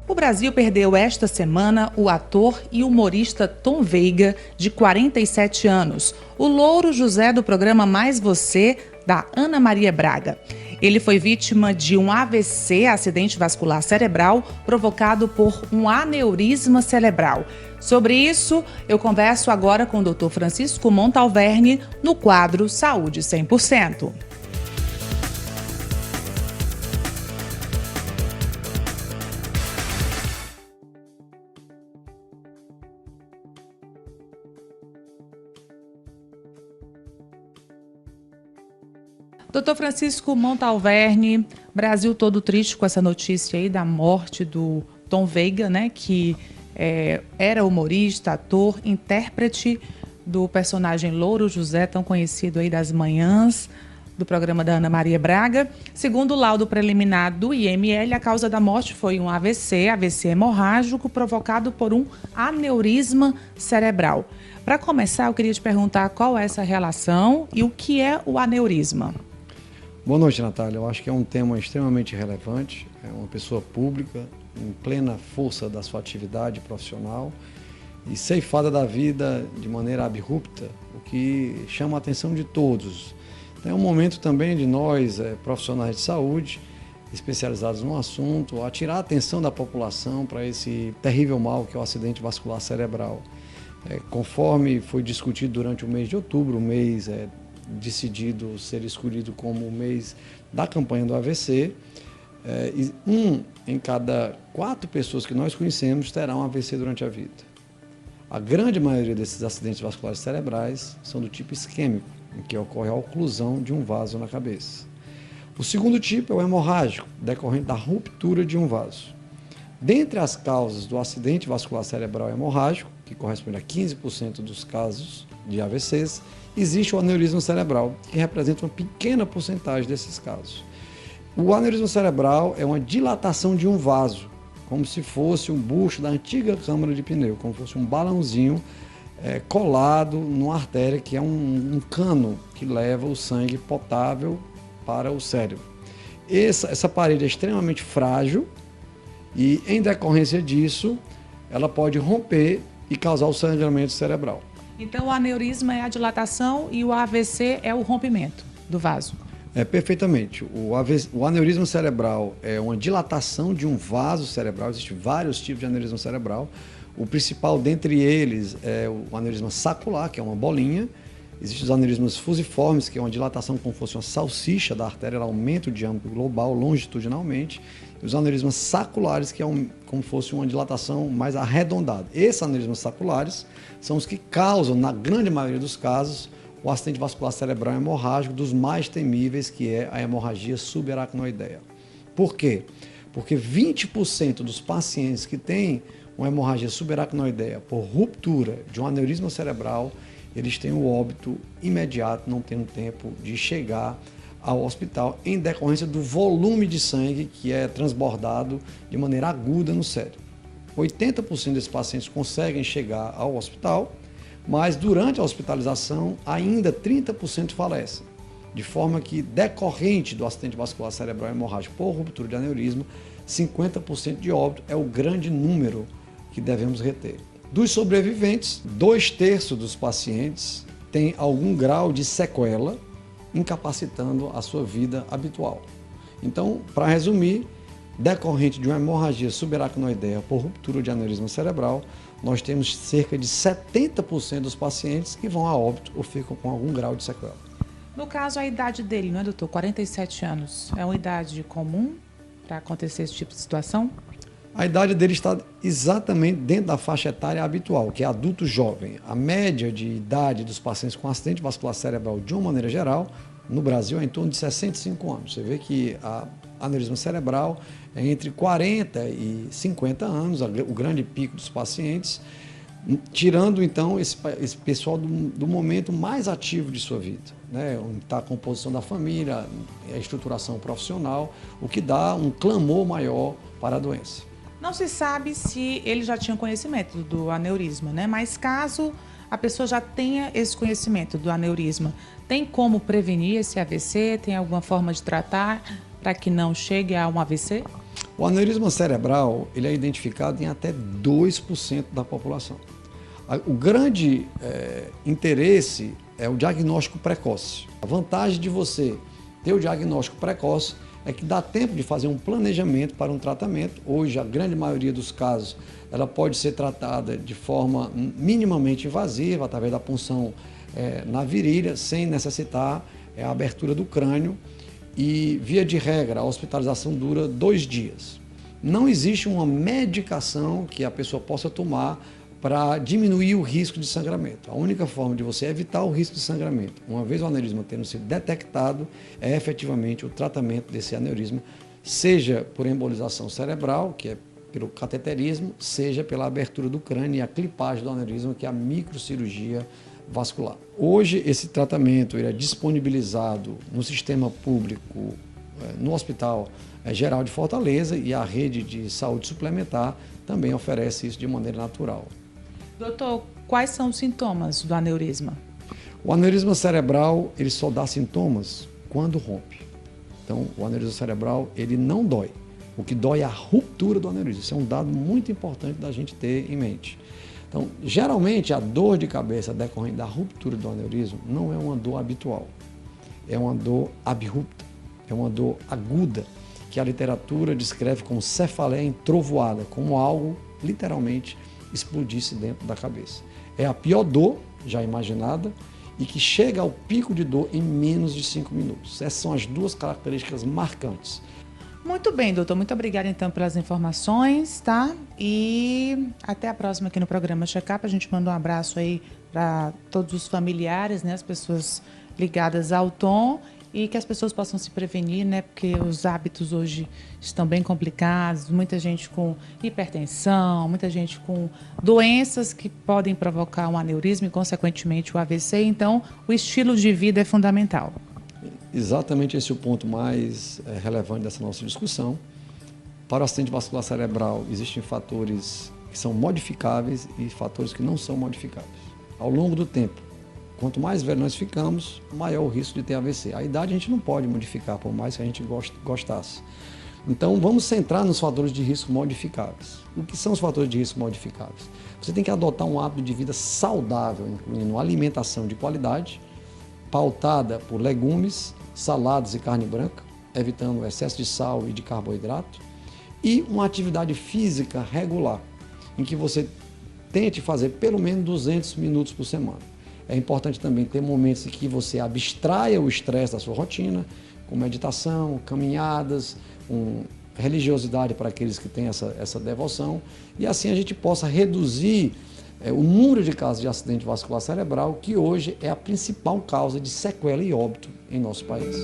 O Brasil perdeu esta semana o ator e humorista Tom Veiga, de 47 anos, o louro José do programa Mais Você, da Ana Maria Braga. Ele foi vítima de um AVC, acidente vascular cerebral, provocado por um aneurisma cerebral. Sobre isso, eu converso agora com o Dr. Francisco Montalverne, no quadro Saúde 100%. Dr. Francisco Montalverne, Brasil todo triste com essa notícia aí da morte do Tom Veiga, né, que era humorista, ator, intérprete do personagem Louro José, tão conhecido aí das manhãs do programa da Ana Maria Braga. Segundo o laudo preliminar do IML, a causa da morte foi um AVC hemorrágico provocado por um aneurisma cerebral. Para começar, eu queria te perguntar qual é essa relação e o que é o aneurisma. Boa noite, Natália. Eu acho que é um tema extremamente relevante. É uma pessoa pública, em plena força da sua atividade profissional e ceifada da vida de maneira abrupta, o que chama a atenção de todos. Então, é um momento também de nós, profissionais de saúde, especializados no assunto, a tirar a atenção da população para esse terrível mal que é o acidente vascular cerebral. Conforme foi discutido durante o mês de outubro, o mês decidido ser escolhido como o mês da campanha do AVC, em cada 4 pessoas que nós conhecemos terá um AVC durante a vida. A grande maioria desses acidentes vasculares cerebrais são do tipo isquêmico, em que ocorre a oclusão de um vaso na cabeça. O segundo tipo é o hemorrágico, decorrente da ruptura de um vaso. Dentre as causas do acidente vascular cerebral hemorrágico, que corresponde a 15% dos casos de AVCs, existe o aneurisma cerebral, que representa uma pequena porcentagem desses casos. O aneurisma cerebral é uma dilatação de um vaso, como se fosse um bucho da antiga câmara de pneu, como se fosse um balãozinho colado numa artéria, que é um cano que leva o sangue potável para o cérebro. Essa parede é extremamente frágil e, em decorrência disso, ela pode romper e causar o sangramento cerebral. Então, o aneurisma é a dilatação e o AVC é o rompimento do vaso. Perfeitamente. O aneurisma cerebral é uma dilatação de um vaso cerebral. Existem vários tipos de aneurisma cerebral. O principal dentre eles é o aneurisma sacular, que é uma bolinha. Existem os aneurismas fusiformes, que é uma dilatação como se fosse uma salsicha da artéria, ela aumenta o diâmetro global longitudinalmente. E os aneurismas saculares, que é como se fosse uma dilatação mais arredondada. Esses aneurismas saculares são os que causam, na grande maioria dos casos, o acidente vascular cerebral hemorrágico, dos mais temíveis, que é a hemorragia subaracnoideia. Por quê? Porque 20% dos pacientes que têm uma hemorragia subaracnoideia por ruptura de um aneurisma cerebral, eles têm o óbito imediato, não tendo tempo de chegar ao hospital, em decorrência do volume de sangue que é transbordado de maneira aguda no cérebro. 80% desses pacientes conseguem chegar ao hospital, mas durante a hospitalização ainda 30% falecem, de forma que, decorrente do acidente vascular cerebral hemorrágico por ruptura de aneurisma, 50% de óbito é o grande número que devemos reter. Dos sobreviventes, 2/3 dos pacientes têm algum grau de sequela, incapacitando a sua vida habitual. Então, para resumir, decorrente de uma hemorragia subaracnoideia por ruptura de aneurisma cerebral, nós temos cerca de 70% dos pacientes que vão a óbito ou ficam com algum grau de sequela. No caso, a idade dele, não é, doutor? 47 anos. É uma idade comum para acontecer esse tipo de situação? A idade dele está exatamente dentro da faixa etária habitual, que é adulto jovem. A média de idade dos pacientes com acidente vascular cerebral, de uma maneira geral, no Brasil é em torno de 65 anos. Você vê que a aneurisma cerebral é entre 40 e 50 anos, o grande pico dos pacientes, tirando então esse pessoal do momento mais ativo de sua vida, né? Onde está a composição da família, a estruturação profissional, o que dá um clamor maior para a doença. Não se sabe se ele já tinha conhecimento do aneurisma, né? Mas caso a pessoa já tenha esse conhecimento do aneurisma, tem como prevenir esse AVC? Tem alguma forma de tratar para que não chegue a um AVC? O aneurisma cerebral ele é identificado em até 2% da população. O grande interesse é o diagnóstico precoce. A vantagem de você ter o diagnóstico precoce é que dá tempo de fazer um planejamento para um tratamento. Hoje, a grande maioria dos casos, ela pode ser tratada de forma minimamente invasiva, através da punção na virilha, sem necessitar a abertura do crânio. E, via de regra, a hospitalização dura 2 dias. Não existe uma medicação que a pessoa possa tomar para diminuir o risco de sangramento. A única forma de você evitar o risco de sangramento, uma vez o aneurisma tendo sido detectado, é efetivamente o tratamento desse aneurisma, seja por embolização cerebral, que é pelo cateterismo, seja pela abertura do crânio e a clipagem do aneurisma, que é a microcirurgia vascular. Hoje, esse tratamento ele é disponibilizado no sistema público, no Hospital Geral de Fortaleza, e a rede de saúde suplementar também oferece isso de maneira natural. Doutor, quais são os sintomas do aneurisma? O aneurisma cerebral ele só dá sintomas quando rompe. Então, o aneurisma cerebral ele não dói. O que dói é a ruptura do aneurisma. Isso é um dado muito importante da gente ter em mente. Então, geralmente, a dor de cabeça decorrente da ruptura do aneurisma não é uma dor habitual. É uma dor abrupta, é uma dor aguda, que a literatura descreve como cefaleia entrovoada, como algo, literalmente, explodisse dentro da cabeça. É a pior dor já imaginada e que chega ao pico de dor em menos de 5 minutos. Essas são as 2 características marcantes. Muito bem, doutor. Muito obrigada, então, pelas informações, tá? E até a próxima aqui no programa Check-up. A gente manda um abraço aí para todos os familiares, né? As pessoas ligadas ao Tom, e que as pessoas possam se prevenir, né? Porque os hábitos hoje estão bem complicados, muita gente com hipertensão, muita gente com doenças que podem provocar um aneurisma e, consequentemente, o AVC. Então, o estilo de vida é fundamental. Exatamente esse é o ponto mais relevante dessa nossa discussão. Para o acidente vascular cerebral, existem fatores que são modificáveis e fatores que não são modificáveis. Ao longo do tempo, quanto mais velho nós ficamos, maior o risco de ter AVC. A idade a gente não pode modificar, por mais que a gente gostasse. Então, vamos centrar nos fatores de risco modificáveis. O que são os fatores de risco modificáveis? Você tem que adotar um hábito de vida saudável, incluindo alimentação de qualidade, pautada por legumes, saladas e carne branca, evitando o excesso de sal e de carboidrato, e uma atividade física regular, em que você tente fazer pelo menos 200 minutos por semana. É importante também ter momentos em que você abstraia o estresse da sua rotina, com meditação, caminhadas, religiosidade para aqueles que têm essa devoção, e assim a gente possa reduzir o número de casos de acidente vascular cerebral, que hoje é a principal causa de sequela e óbito em nosso país.